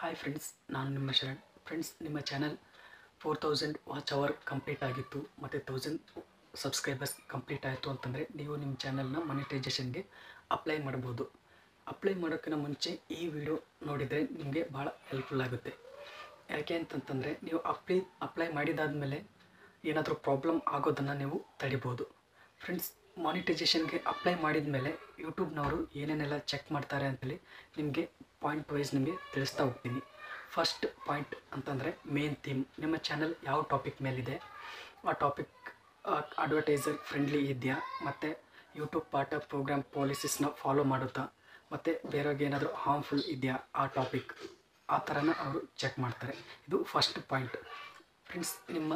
Hi friends, ನಾನು ನಿಮ್ಮ Sharan. Friends, ನಿಮ್ಮ ಚಾನಲ್ 4000 ವಾಚ್ ಅವರ್ ಕಂಪ್ಲೀಟ್ ಆಗಿತ್ತು ಮತ್ತು 1000 ಸಬ್ಸ್ಕ್ರೈಬರ್ಸ್ ಕಂಪ್ಲೀಟ್ ಆಯಿತು ಅಂತಂದರೆ ನೀವು ನಿಮ್ಮ ಚಾನಲ್ನ ಮಾನಿಟೈಸೇಷನ್ಗೆ ಅಪ್ಲೈ ಮಾಡ್ಬೋದು. ಅಪ್ಲೈ ಮಾಡೋಕ್ಕಿಂತ ಮುಂಚೆ ಈ ವಿಡಿಯೋ ನೋಡಿದರೆ ನಿಮಗೆ ಭಾಳ ಹೆಲ್ಪ್ಫುಲ್ ಆಗುತ್ತೆ. ಯಾಕೆ ಅಂತಂತಂದರೆ ನೀವು ಅಪ್ಲೈ ಮಾಡಿದಾದಮೇಲೆ ಏನಾದರೂ ಪ್ರಾಬ್ಲಮ್ ಆಗೋದನ್ನು ನೀವು ತಡಿಬೋದು. ಫ್ರೆಂಡ್ಸ್, ಮಾನಿಟೈಸೇಷನ್ಗೆ ಅಪ್ಲೈ ಮಾಡಿದ ಮೇಲೆ ಯೂಟ್ಯೂಬ್ನವರು ಏನೇನೆಲ್ಲ ಚೆಕ್ ಮಾಡ್ತಾರೆ ಅಂತೇಳಿ ನಿಮಗೆ ಪಾಯಿಂಟ್ ವೈಸ್ ನಿಮಗೆ ತಿಳಿಸ್ತಾ ಹೋಗ್ತೀನಿ. ಫಸ್ಟ್ ಪಾಯಿಂಟ್ ಅಂತಂದರೆ ಮೇನ್ ಥೀಮ್. ನಿಮ್ಮ ಚಾನಲ್ ಯಾವ ಟಾಪಿಕ್ ಮೇಲಿದೆ, ಆ ಟಾಪಿಕ್ ಅಡ್ವರ್ಟೈಸರ್ ಫ್ರೆಂಡ್ಲಿ ಇದೆಯಾ, ಮತ್ತು ಯೂಟ್ಯೂಬ್ ಪಾರ್ಟ್ ಆಫ್ ಪ್ರೋಗ್ರಾಮ್ ಪಾಲಿಸೀಸ್ನ ಫಾಲೋ ಮಾಡುತ್ತಾ, ಮತ್ತು ಬೇರೆಯವ್ರಿಗೆ ಏನಾದರೂ ಹಾರ್ಮ್ಫುಲ್ ಇದೆಯಾ ಆ ಟಾಪಿಕ್, ಆ ಥರನ ಅವರು ಚೆಕ್ ಮಾಡ್ತಾರೆ. ಇದು ಫಸ್ಟ್ ಪಾಯಿಂಟ್. ಫ್ರೆಂಡ್ಸ್, ನಿಮ್ಮ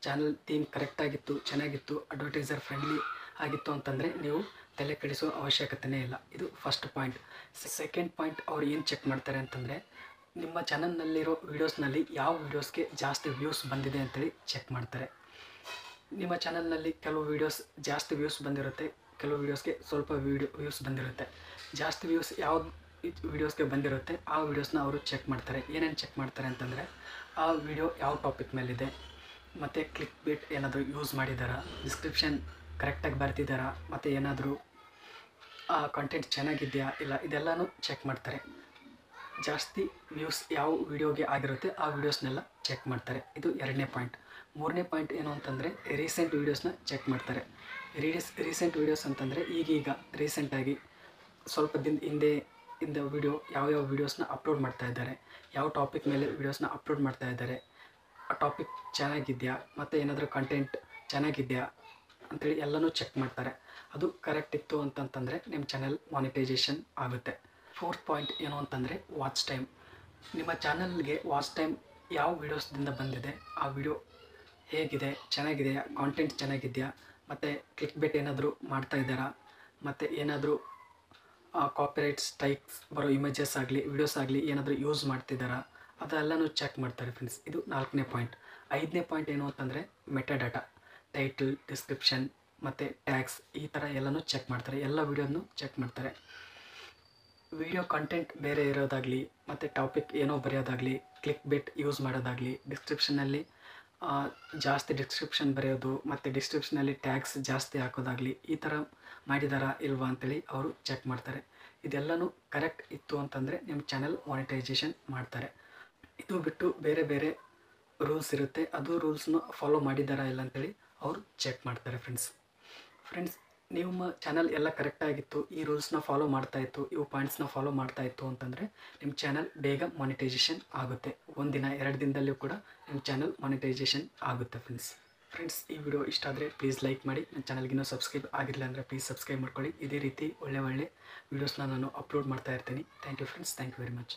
ಚಾನಲ್ ಥೀಮ್ ಕರೆಕ್ಟಾಗಿತ್ತು, ಚೆನ್ನಾಗಿತ್ತು, ಅಡ್ವರ್ಟೈಸರ್ ಫ್ರೆಂಡ್ಲಿ ಆಗಿತ್ತು ಅಂತಂದರೆ ನೀವು ತಲೆ ಕೆಡಿಸೋ ಅವಶ್ಯಕತೆಯೇ ಇಲ್ಲ. ಇದು ಫಸ್ಟ್ ಪಾಯಿಂಟ್. ಸೆಕೆಂಡ್ ಪಾಯಿಂಟ್, ಅವ್ರು ಏನು ಚೆಕ್ ಮಾಡ್ತಾರೆ ಅಂತಂದರೆ ನಿಮ್ಮ ಚಾನಲ್ನಲ್ಲಿರೋ ವೀಡಿಯೋಸ್ನಲ್ಲಿ ಯಾವ ವೀಡಿಯೋಸ್ಗೆ ಜಾಸ್ತಿ ವ್ಯೂಸ್ ಬಂದಿದೆ ಅಂತೇಳಿ ಚೆಕ್ ಮಾಡ್ತಾರೆ. ನಿಮ್ಮ ಚಾನಲ್ನಲ್ಲಿ ಕೆಲವು ವೀಡಿಯೋಸ್ ಜಾಸ್ತಿ ವ್ಯೂಸ್ ಬಂದಿರುತ್ತೆ, ಕೆಲವು ವೀಡಿಯೋಸ್ಗೆ ಸ್ವಲ್ಪ ವ್ಯೂಸ್ ಬಂದಿರುತ್ತೆ. ಜಾಸ್ತಿ ವ್ಯೂಸ್ ಯಾವ್ದು ವೀಡಿಯೋಸ್ಗೆ ಬಂದಿರುತ್ತೆ ಆ ವೀಡಿಯೋಸ್ನ ಅವರು ಚೆಕ್ ಮಾಡ್ತಾರೆ. ಏನೇನು ಚೆಕ್ ಮಾಡ್ತಾರೆ ಅಂತಂದರೆ ಆ ವಿಡಿಯೋ ಯಾವ ಟಾಪಿಕ್ ಮೇಲಿದೆ, ಮತ್ತು ಕ್ಲಿಕ್ ಬೇಟ್ ಏನಾದರೂ ಯೂಸ್ ಮಾಡಿದ್ದಾರಾ, ಡಿಸ್ಕ್ರಿಪ್ಷನ್ ಕರೆಕ್ಟಾಗಿ ಬರ್ತಿದ್ದಾರಾ, ಮತ್ತು ಏನಾದರೂ ಕಂಟೆಂಟ್ ಚೆನ್ನಾಗಿದೆಯಾ ಇಲ್ಲ, ಇದೆಲ್ಲನೂ ಚೆಕ್ ಮಾಡ್ತಾರೆ. ಜಾಸ್ತಿ ವ್ಯೂಸ್ ಯಾವ ವಿಡಿಯೋಗೆ ಆಗಿರುತ್ತೆ ಆ ವೀಡಿಯೋಸ್ನೆಲ್ಲ ಚೆಕ್ ಮಾಡ್ತಾರೆ. ಇದು ಎರಡನೇ ಪಾಯಿಂಟ್. ಮೂರನೇ ಪಾಯಿಂಟ್ ಏನು ಅಂತಂದರೆ ರೀಸೆಂಟ್ ವೀಡಿಯೋಸ್ನ ಚೆಕ್ ಮಾಡ್ತಾರೆ. ರೀಸೆಂಟ್ ವೀಡಿಯೋಸ್ ಅಂತಂದರೆ ಈಗೀಗ ರೀಸೆಂಟಾಗಿ ಸ್ವಲ್ಪ ದಿನ ಹಿಂದೆ ವೀಡಿಯೋ ಯಾವ್ಯಾವ ವೀಡಿಯೋಸ್ನ ಅಪ್ಲೋಡ್ ಮಾಡ್ತಾ ಇದ್ದಾರೆ, ಯಾವ ಟಾಪಿಕ್ ಮೇಲೆ ವೀಡಿಯೋಸ್ನ ಅಪ್ಲೋಡ್ ಮಾಡ್ತಾ ಇದ್ದಾರೆ, ಆ ಟಾಪಿಕ್ ಚೆನ್ನಾಗಿದೆಯಾ, ಮತ್ತು ಏನಾದರೂ ಕಂಟೆಂಟ್ ಚೆನ್ನಾಗಿದೆಯಾ ಅಂಥೇಳಿ ಎಲ್ಲನೂ ಚೆಕ್ ಮಾಡ್ತಾರೆ. ಅದು ಕರೆಕ್ಟ್ ಇತ್ತು ಅಂತಂತಂದರೆ ನಿಮ್ಮ ಚಾನಲ್ ಮಾನಿಟೈಸೇಷನ್ ಆಗುತ್ತೆ. ಫೋರ್ತ್ ಪಾಯಿಂಟ್ ಏನು ಅಂತಂದರೆ ವಾಚ್ ಟೈಮ್. ನಿಮ್ಮ ಚಾನಲ್ಗೆ ವಾಚ್ ಟೈಮ್ ಯಾವ ವೀಡಿಯೋಸ್ದಿಂದ ಬಂದಿದೆ, ಆ ವಿಡಿಯೋ ಹೇಗಿದೆ, ಚೆನ್ನಾಗಿದೆಯಾ, ಕಾಂಟೆಂಟ್ ಚೆನ್ನಾಗಿದೆಯಾ, ಮತ್ತು ಕ್ಲಿಕ್ ಬೇಟ್ ಏನಾದರೂ ಮಾಡ್ತಾ ಇದ್ದಾರಾ, ಮತ್ತು ಏನಾದರೂ ಕಾಪಿರೈಟ್ ಸ್ಟ್ರೈಕ್ಸ್ ಬರೋ ಇಮೇಜಸ್ ಆಗಲಿ ವೀಡಿಯೋಸ್ ಆಗಲಿ ಏನಾದರೂ ಯೂಸ್ ಮಾಡ್ತಿದ್ದಾರಾ, ಅದೆಲ್ಲನೂ ಚೆಕ್ ಮಾಡ್ತಾರೆ. ಫ್ರೆಂಡ್ಸ್, ಇದು ನಾಲ್ಕನೇ ಪಾಯಿಂಟ್. ಐದನೇ ಪಾಯಿಂಟ್ ಏನು ಅಂತಂದರೆ ಮೆಟಾಡಾಟಾ. ಟೈಟಲ್, ಡಿಸ್ಕ್ರಿಪ್ಷನ್ ಮತ್ತು ಟ್ಯಾಗ್ಸ್ ಈ ಥರ ಎಲ್ಲನೂ ಚೆಕ್ ಮಾಡ್ತಾರೆ. ಎಲ್ಲ ವೀಡಿಯೋನು ಚೆಕ್ ಮಾಡ್ತಾರೆ. ವಿಡಿಯೋ ಕಂಟೆಂಟ್ ಬೇರೆ ಇರೋದಾಗಲಿ, ಮತ್ತು ಟಾಪಿಕ್ ಏನೋ ಬರೆಯೋದಾಗಲಿ, ಕ್ಲಿಕ್ ಬೇಟ್ ಯೂಸ್ ಮಾಡೋದಾಗಲಿ, ಡಿಸ್ಕ್ರಿಪ್ಷನಲ್ಲಿ ಜಾಸ್ತಿ ಡಿಸ್ಕ್ರಿಪ್ಷನ್ ಬರೆಯೋದು, ಮತ್ತು ಡಿಸ್ಕ್ರಿಪ್ಷನಲ್ಲಿ ಟ್ಯಾಗ್ಸ್ ಜಾಸ್ತಿ ಹಾಕೋದಾಗಲಿ, ಈ ಥರ ಮಾಡಿದಾರಾ ಇಲ್ವಾ ಅಂತೇಳಿ ಅವರು ಚೆಕ್ ಮಾಡ್ತಾರೆ. ಇದೆಲ್ಲನೂ ಕರೆಕ್ಟ್ ಇತ್ತು ಅಂತಂದರೆ ನಿಮ್ಮ ಚಾನಲ್ ಮಾನಿಟೈಸೇಷನ್ ಮಾಡ್ತಾರೆ. ಇದು ಬಿಟ್ಟು ಬೇರೆ ಬೇರೆ ರೂಲ್ಸ್ ಇರುತ್ತೆ, ಅದು ರೂಲ್ಸ್ನ ಫಾಲೋ ಮಾಡಿದ್ದಾರಾ ಇಲ್ಲ ಅಂತೇಳಿ ಅವರು ಚೆಕ್ ಮಾಡ್ತಾರೆ. ಫ್ರೆಂಡ್ಸ್, ನಿಮ್ಮ ಚಾನಲ್ ಎಲ್ಲ ಕರೆಕ್ಟಾಗಿತ್ತು, ಈ ರೂಲ್ಸ್ನ ಫಾಲೋ ಮಾಡ್ತಾಯಿತ್ತು, ಇವು ಪಾಯಿಂಟ್ಸ್ನ ಫಾಲೋ ಮಾಡ್ತಾಯಿತ್ತು ಅಂತಂದರೆ ನಿಮ್ಮ ಚಾನಲ್ ಬೇಗ ಮಾನಿಟೈಸೇಷನ್ ಆಗುತ್ತೆ. ಒಂದಿನ 2 ದಿನದಲ್ಲೂ ಕೂಡ ನಿಮ್ಮ ಚಾನಲ್ ಮಾನಿಟೈಸೇಷನ್ ಆಗುತ್ತೆ. ಫ್ರೆಂಡ್ಸ್, ಈ ವಿಡಿಯೋ ಇಷ್ಟ ಆದರೆ ಪ್ಲೀಸ್ ಲೈಕ್ ಮಾಡಿ. ನನ್ನ ಚಾನಲ್ಗಿನ್ನೂ ಸಬ್ಸ್ಕ್ರೈಬ್ ಆಗಿಲ್ಲ ಅಂದರೆ ಪ್ಲೀಸ್ ಸಬ್ಸ್ಕ್ರೈಬ್ ಮಾಡ್ಕೊಳ್ಳಿ. ಇದೇ ರೀತಿ ಒಳ್ಳೆ ವೀಡಿಯೋಸ್ನ ನಾನು ಅಪ್ಲೋಡ್ ಮಾಡ್ತಾ ಇರ್ತೀನಿ. Thank you friends, thank you very much.